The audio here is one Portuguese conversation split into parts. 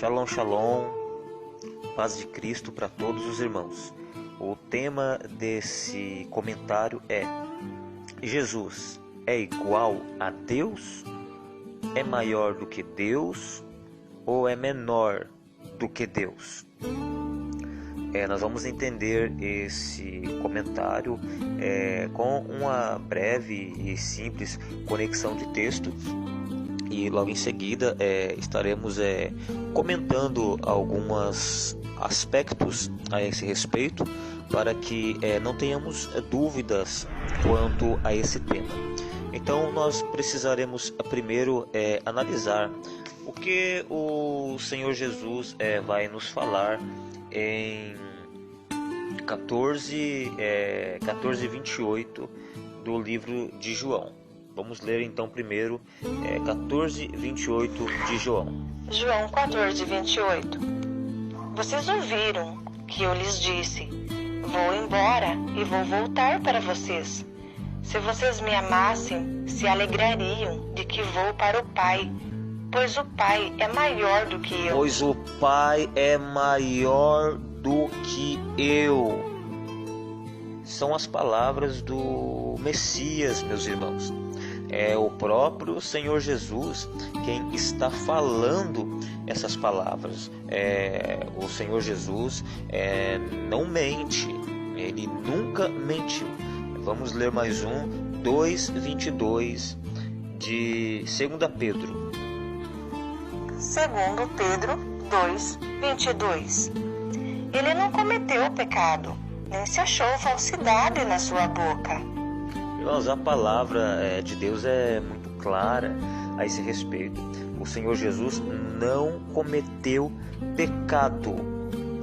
Shalom, shalom, paz de Cristo para todos os irmãos. O tema desse comentário é: Jesus é igual a Deus? É maior do que Deus ou é menor do que Deus? Nós vamos entender esse comentário com uma breve e simples conexão de texto. E logo em seguida estaremos comentando alguns aspectos a esse respeito, para que não tenhamos dúvidas quanto a esse tema. Então nós precisaremos primeiro analisar o que o Senhor Jesus vai nos falar em 14:28 do livro de João. Vamos ler então primeiro 14:28 de João. João 14:28. Vocês ouviram que eu lhes disse: vou embora e vou voltar para vocês. Se vocês me amassem, se alegrariam de que vou para o Pai, pois o Pai é maior do que eu. Pois o Pai é maior do que eu. São as palavras do Messias, meus irmãos. É o próprio Senhor Jesus quem está falando essas palavras. O Senhor Jesus não mente, ele nunca mentiu. Vamos ler mais 2:22 de 2 Pedro. 2 Pedro 2:22. Ele não cometeu pecado, nem se achou falsidade na sua boca. Irmãos, a palavra de Deus é muito clara a esse respeito. O Senhor Jesus não cometeu pecado.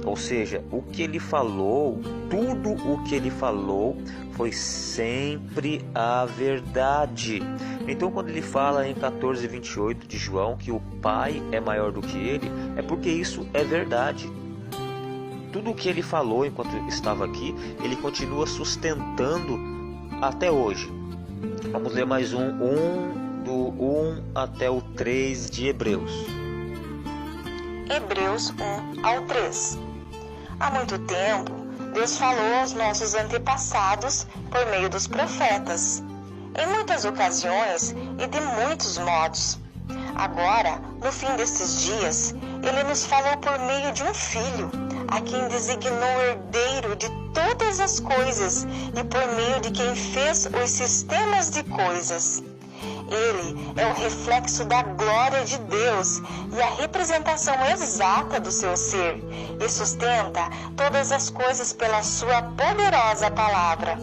Ou seja, o que ele falou, tudo o que ele falou foi sempre a verdade. Então, quando ele fala em 14:28 de João que o Pai é maior do que ele, é porque isso é verdade. Tudo o que ele falou enquanto estava aqui, ele continua sustentando até hoje. Vamos ler mais do 1 até o 3 de Hebreus. Hebreus 1-3. Há muito tempo, Deus falou aos nossos antepassados por meio dos profetas, em muitas ocasiões e de muitos modos. Agora, no fim destes dias, Ele nos falou por meio de um Filho, a quem designou herdeiro de todas as coisas e por meio de quem fez os sistemas de coisas. Ele é o reflexo da glória de Deus e a representação exata do seu ser, e sustenta todas as coisas pela sua poderosa palavra.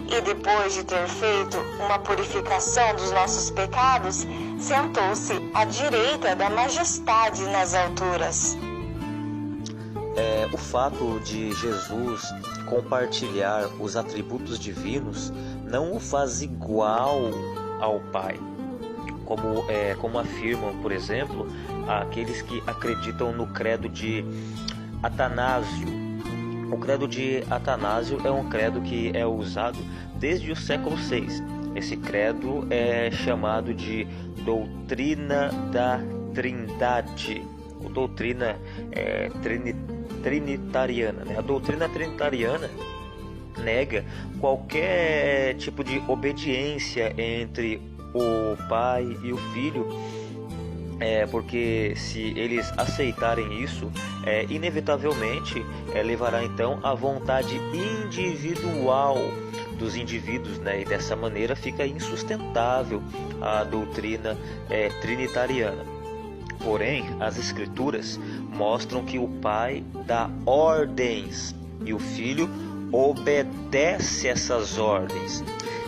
E depois de ter feito uma purificação dos nossos pecados, sentou-se à direita da majestade nas alturas. O fato de Jesus compartilhar os atributos divinos não o faz igual ao Pai, como afirmam, por exemplo, aqueles que acreditam no credo de Atanásio. O credo de Atanásio é um credo que é usado desde o século VI. Esse credo é chamado de doutrina da Trindade, ou doutrina trinitariana. A doutrina trinitariana nega qualquer tipo de obediência entre o Pai e o Filho, porque se eles aceitarem isso, inevitavelmente levará então à vontade individual dos indivíduos, e dessa maneira fica insustentável a doutrina trinitariana. Porém, as Escrituras mostram que o Pai dá ordens e o Filho obedece essas ordens.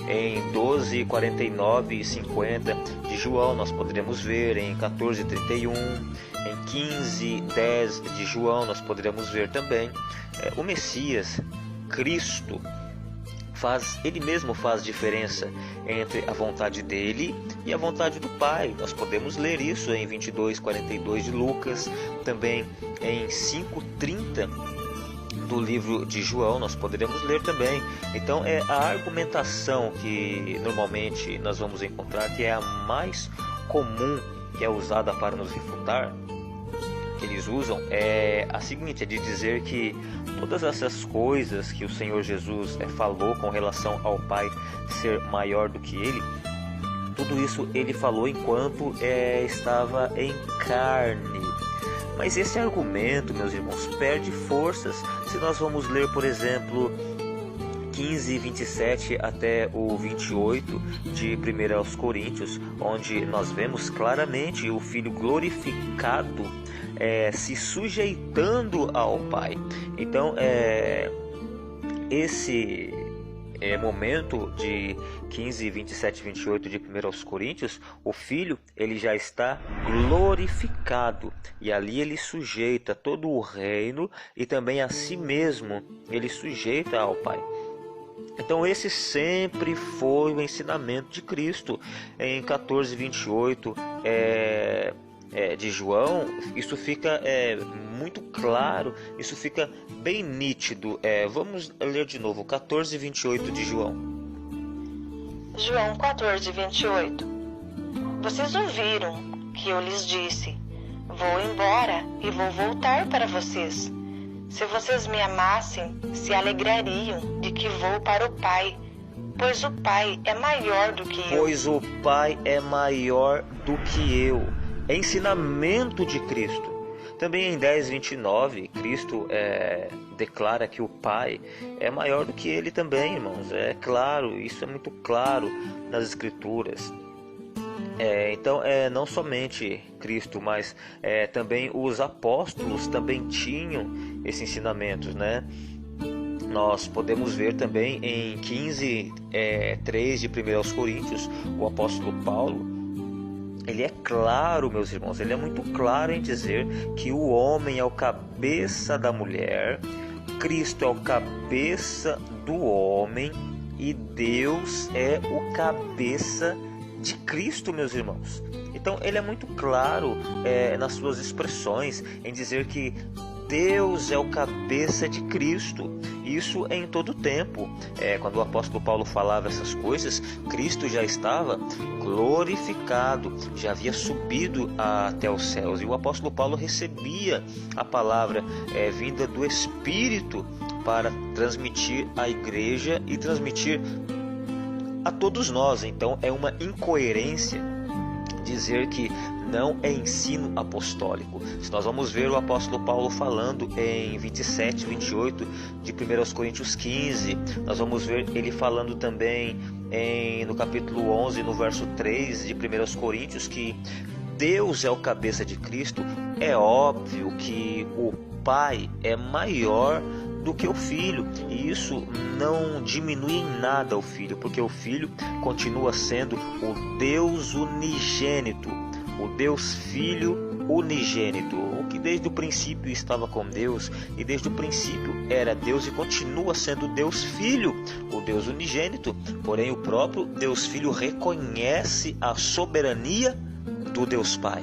Em 12:49 e 50 de João nós poderemos ver, em 14:31, em 15:10 de João nós poderemos ver também o Messias, Cristo, ele mesmo faz diferença entre a vontade dele e a vontade do Pai. Nós podemos ler isso em 22:42 de Lucas, também em 5:30 do livro de João, nós poderemos ler também. Então a argumentação que normalmente nós vamos encontrar, que é a mais comum, que é usada para nos refutar, que eles usam é a seguinte, é de dizer que todas essas coisas que o Senhor Jesus falou com relação ao Pai ser maior do que ele, tudo isso ele falou enquanto estava em carne. Mas esse argumento, meus irmãos, perde forças se nós vamos ler, por exemplo, 15, 27 até o 28 de 1 aos Coríntios, onde nós vemos claramente o Filho glorificado se sujeitando ao Pai. Então, esse momento de 15, 27 e 28 de 1 aos Coríntios, o Filho ele já está glorificado, e ali ele sujeita todo o reino e também a si mesmo ele sujeita ao Pai. Então esse sempre foi o ensinamento de Cristo. Em 14, 28 de João, isso fica muito claro, isso fica bem nítido. Vamos ler de novo, 14, 28 de João. João 14, 28. Vocês ouviram que eu lhes disse: vou embora e vou voltar para vocês. Se vocês me amassem, se alegrariam de que vou para o Pai, pois o Pai é maior do que eu. Pois o Pai é maior do que eu. É ensinamento de Cristo. Também em 10, 29, Cristo declara que o Pai é maior do que ele também, irmãos. É claro, isso é muito claro nas Escrituras. Então, não somente Cristo, mas também os apóstolos também tinham esses ensinamentos, né? Nós podemos ver também em 15, 3 de 1 aos Coríntios, o apóstolo Paulo, ele é claro, meus irmãos, ele é muito claro em dizer que o homem é o cabeça da mulher, Cristo é o cabeça do homem e Deus é o cabeça de Cristo, meus irmãos. Então ele é muito claro nas suas expressões em dizer que Deus é o cabeça de Cristo. Isso em todo o tempo. Quando o apóstolo Paulo falava essas coisas, Cristo já estava glorificado, já havia subido até os céus. E o apóstolo Paulo recebia a palavra vinda do Espírito para transmitir à igreja e transmitir a todos nós. Então é uma incoerência dizer que não é ensino apostólico. Se nós vamos ver o apóstolo Paulo falando em 27, 28 de 1 aos Coríntios 15, nós vamos ver ele falando também no capítulo 11, no verso 3 de 1 aos Coríntios, que Deus é o cabeça de Cristo. É óbvio que o Pai é maior do que o Filho, e isso não diminui em nada o Filho, porque o Filho continua sendo o Deus unigênito, o Deus Filho unigênito, o que desde o princípio estava com Deus, e desde o princípio era Deus e continua sendo Deus Filho, o Deus unigênito. Porém o próprio Deus Filho reconhece a soberania do Deus Pai.